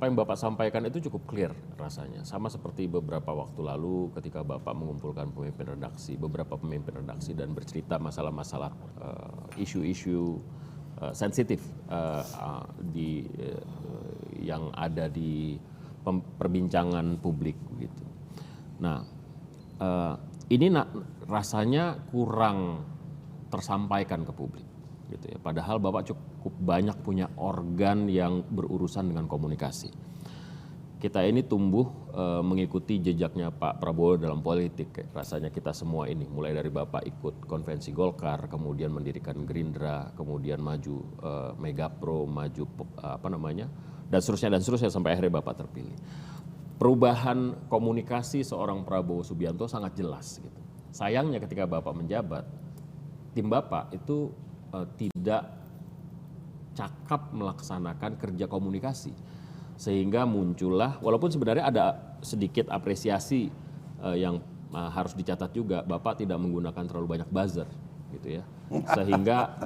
apa yang Bapak sampaikan itu cukup clear rasanya. Sama seperti beberapa waktu lalu ketika Bapak mengumpulkan beberapa pemimpin redaksi dan bercerita masalah-masalah isu-isu sensitif yang ada di perbincangan publik gitu. Nah, ini rasanya kurang tersampaikan ke publik gitu ya. Padahal Bapak cukup banyak punya organ yang berurusan dengan komunikasi. Kita ini tumbuh mengikuti jejaknya Pak Prabowo dalam politik. Rasanya kita semua ini, mulai dari Bapak ikut konvensi Golkar, kemudian mendirikan Gerindra, kemudian maju Megapro, maju dan seterusnya sampai akhirnya Bapak terpilih. Perubahan komunikasi seorang Prabowo Subianto sangat jelas gitu. Sayangnya ketika Bapak menjabat, tim Bapak itu tidak cakap melaksanakan kerja komunikasi. Sehingga muncullah, walaupun sebenarnya ada sedikit apresiasi yang harus dicatat juga, Bapak tidak menggunakan terlalu banyak buzzer gitu ya. Sehingga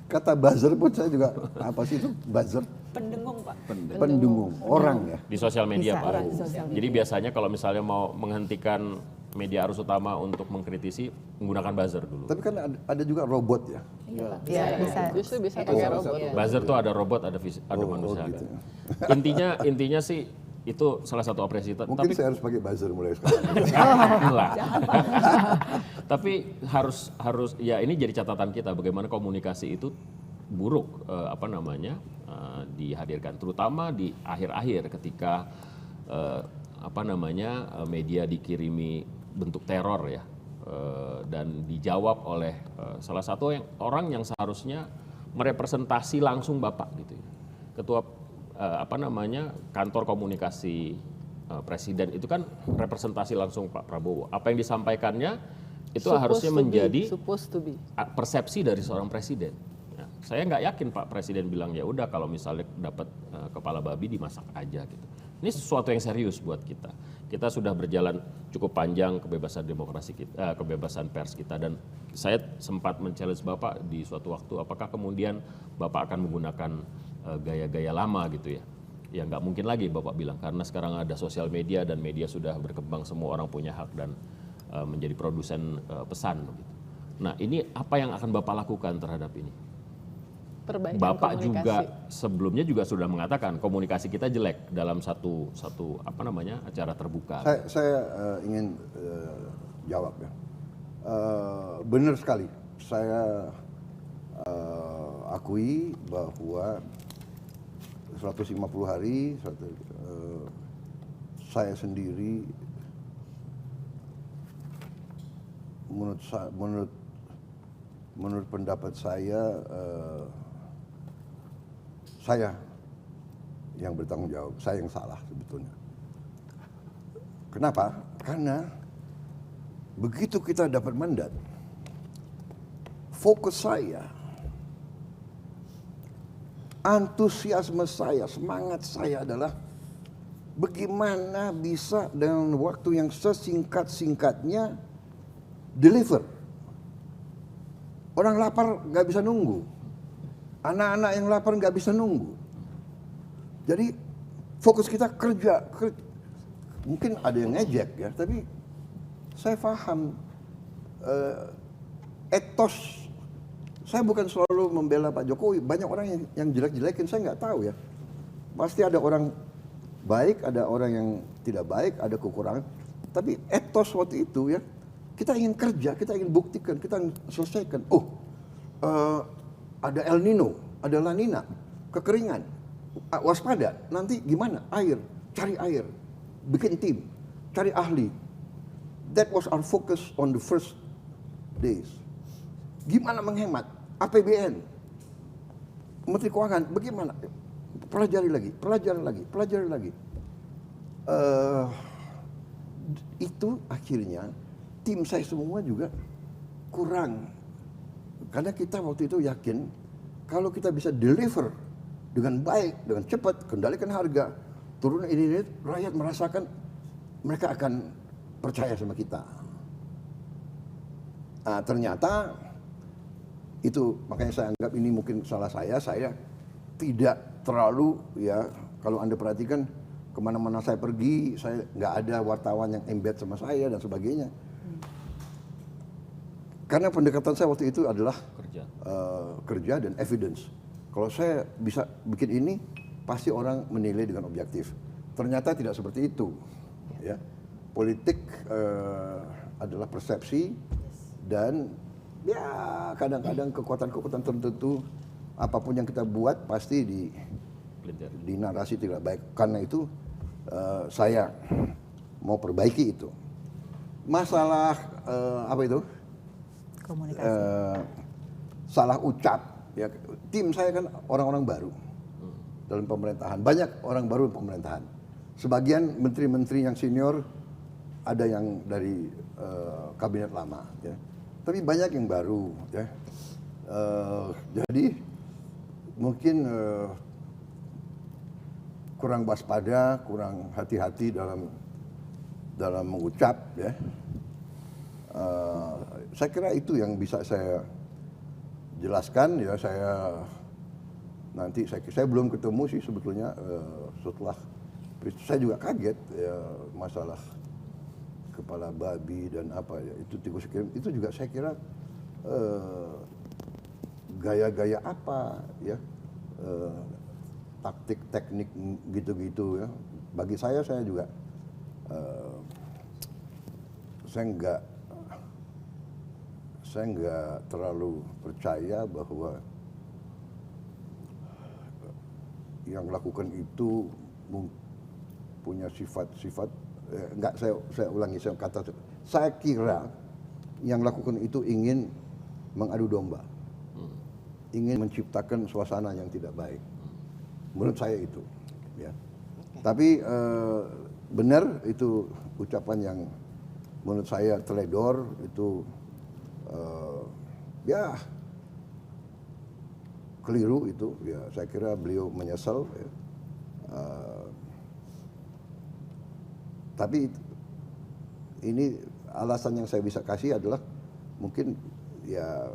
kata buzzer pun saya juga, apa sih itu buzzer? Pendengung, Pak. Pendengung, orang ya. Di sosial media, Bisa, Pak. di sosial media. Jadi biasanya kalau misalnya mau menghentikan media arus utama untuk mengkritisi, menggunakan buzzer dulu. Tapi kan ada juga robot ya. Iya, bisa. Justru bisa pakai robot. Buzzer tuh ada robot, ada manusia. gitu. Intinya sih itu salah satu apresiasi. Mungkin saya harus pakai buzzer mulai sekarang. Janganlah. Tapi harus ya ini jadi catatan kita bagaimana komunikasi itu buruk dihadirkan, terutama di akhir-akhir ketika media dikirimi bentuk teror ya, dan dijawab oleh salah satu orang yang seharusnya merepresentasi langsung Bapak gitu ya. Ketua kantor komunikasi presiden itu kan representasi langsung Pak Prabowo. Apa yang disampaikannya itu harusnya menjadi persepsi dari seorang presiden. Ya, saya nggak yakin Pak Presiden bilang ya udah kalau misalnya dapat kepala babi dimasak aja gitu. Ini sesuatu yang serius buat kita. Kita sudah berjalan cukup panjang kebebasan demokrasi kita, kebebasan pers kita, dan saya sempat men-challenge Bapak di suatu waktu, apakah kemudian Bapak akan menggunakan gaya-gaya lama gitu ya? Ya nggak mungkin lagi Bapak bilang, karena sekarang ada sosial media dan media sudah berkembang, semua orang punya hak dan menjadi produsen pesan. Gitu. Nah ini apa yang akan Bapak lakukan terhadap ini? Perbaikan Bapak komunikasi. juga sebelumnya juga sudah mengatakan komunikasi kita jelek dalam satu acara terbuka. Saya ingin jawab ya. Benar sekali. Saya akui bahwa 150 hari saya sendiri menurut pendapat saya yang bertanggung jawab, saya yang salah sebetulnya. Kenapa? Karena begitu kita dapat mandat, fokus saya, antusiasme saya, semangat saya adalah bagaimana bisa dengan waktu yang sesingkat-singkatnya deliver. Orang lapar nggak bisa nunggu. Anak-anak yang lapar nggak bisa nunggu. Jadi fokus kita kerja. Mungkin ada yang ngejek ya, tapi saya paham etos. Saya bukan selalu membela Pak Jokowi. Banyak orang yang jelek-jelekin, saya nggak tahu ya. Pasti ada orang baik, ada orang yang tidak baik, ada kekurangan. Tapi etos waktu itu ya, kita ingin kerja, kita ingin buktikan, kita ingin selesaikan. Ada El Nino, ada La Nina, kekeringan, waspada. Nanti gimana? Air, cari air, bikin tim, cari ahli. That was our focus on the first days. Gimana menghemat? APBN, Menteri Keuangan, bagaimana? Pelajari lagi. Itu akhirnya tim saya semua juga kurang. Karena kita waktu itu yakin kalau kita bisa deliver dengan baik, dengan cepat, kendalikan harga, turun ini, rakyat merasakan mereka akan percaya sama kita. Nah, ternyata itu makanya saya anggap ini mungkin salah saya tidak terlalu ya Kalau Anda perhatikan, kemana-mana saya pergi, saya nggak ada wartawan yang embed sama saya dan sebagainya. Karena pendekatan saya waktu itu adalah kerja dan evidence. Kalau saya bisa bikin ini, pasti orang menilai dengan objektif. Ternyata tidak seperti itu. Ya. Politik adalah persepsi dan ya kadang-kadang kekuatan-kekuatan tertentu, apapun yang kita buat pasti di narasi tidak baik. Karena itu saya mau perbaiki itu. Masalah apa itu? Komunikasi. Salah ucap. Ya, tim saya kan orang-orang baru dalam pemerintahan. Banyak orang baru dalam pemerintahan. Sebagian menteri-menteri yang senior ada yang dari kabinet lama. Ya. Tapi banyak yang baru. Ya. Jadi mungkin kurang waspada, kurang hati-hati dalam mengucap. Ya. Saya kira itu yang bisa saya jelaskan. Ya, saya belum ketemu sih sebetulnya setelah saya juga kaget ya, masalah kepala babi dan apa ya, itu tikus kirim itu juga saya kira gaya-gaya apa ya, taktik teknik gitu-gitu ya. Bagi saya juga saya nggak terlalu percaya bahwa yang lakukan itu punya sifat-sifat saya ulangi, saya kira yang lakukan itu ingin mengadu domba, ingin menciptakan suasana yang tidak baik. Menurut saya itu, ya. Tapi benar itu ucapan yang menurut saya teledor itu. Ya keliru itu, ya saya kira beliau menyesal. Ya. Tapi ini alasan yang saya bisa kasih adalah mungkin ya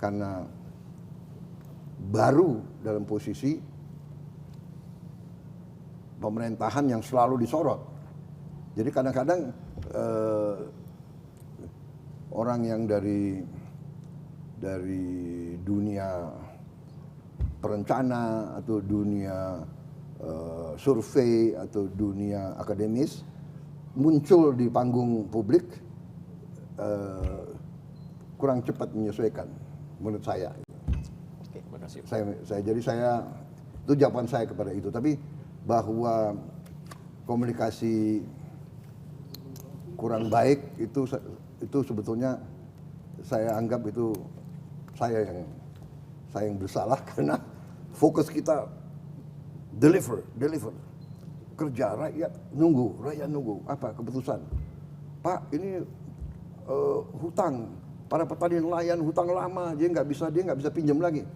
karena baru dalam posisi pemerintahan yang selalu disorot. Jadi kadang-kadang orang yang dari dunia perencana atau dunia survei atau dunia akademis muncul di panggung publik kurang cepat menyesuaikan menurut saya. Terima kasih. Saya itu jawaban saya kepada itu. Tapi bahwa komunikasi kurang baik itu sebetulnya saya anggap itu saya yang bersalah karena fokus kita deliver kerja, rakyat nunggu apa keputusan. Pak, ini hutang para petani nelayan, hutang lama dia nggak bisa pinjam lagi,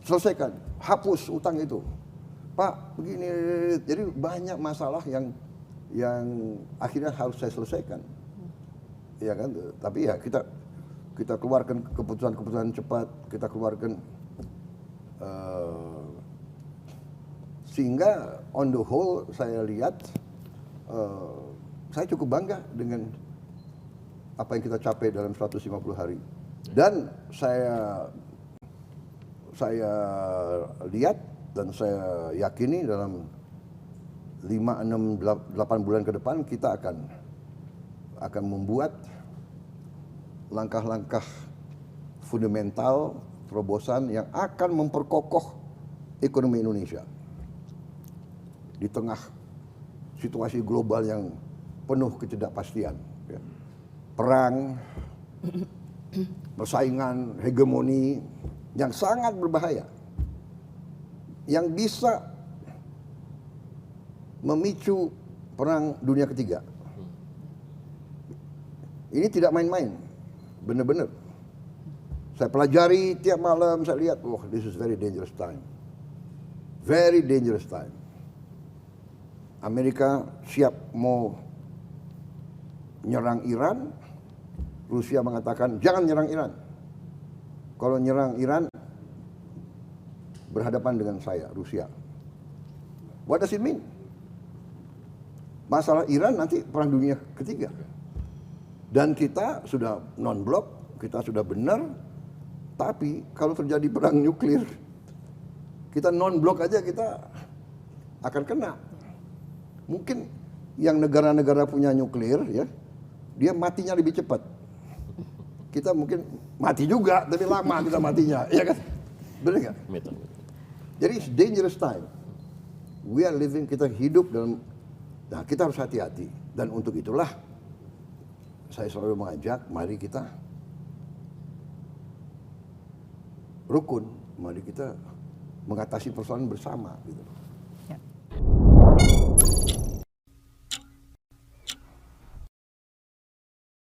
selesaikan, hapus hutang itu. Pak, begini, jadi banyak masalah yang akhirnya harus saya selesaikan. Ya kan, tapi ya kita keluarkan keputusan cepat, kita keluarkan sehingga on the whole saya lihat saya cukup bangga dengan apa yang kita capai dalam 150 hari. Dan saya lihat dan saya yakini dalam 5, 6, 8 bulan ke depan kita akan membuat langkah-langkah fundamental terobosan yang akan memperkokoh ekonomi Indonesia di tengah situasi global yang penuh ketidakpastian, ya. Perang, persaingan, hegemoni yang sangat berbahaya, yang bisa memicu perang dunia ketiga. Ini tidak main-main, benar-benar. Saya pelajari tiap malam, saya lihat, this is very dangerous time. Very dangerous time. Amerika siap mau nyerang Iran, Rusia mengatakan jangan nyerang Iran. Kalau nyerang Iran berhadapan dengan saya, Rusia. What does it mean? Masalah Iran nanti perang dunia ketiga. Dan kita sudah non-blok, kita sudah benar, tapi kalau terjadi perang nuklir, kita non-blok aja kita akan kena. Mungkin yang negara-negara punya nuklir ya, dia matinya lebih cepat. Kita mungkin mati juga, tapi lama kita matinya, ya kan? Benar nggak? Betul. Jadi it's dangerous time. We are living, kita hidup dalam, nah kita harus hati-hati. Dan untuk itulah saya selalu mengajak, mari kita rukun, mari kita mengatasi persoalan bersama gitu.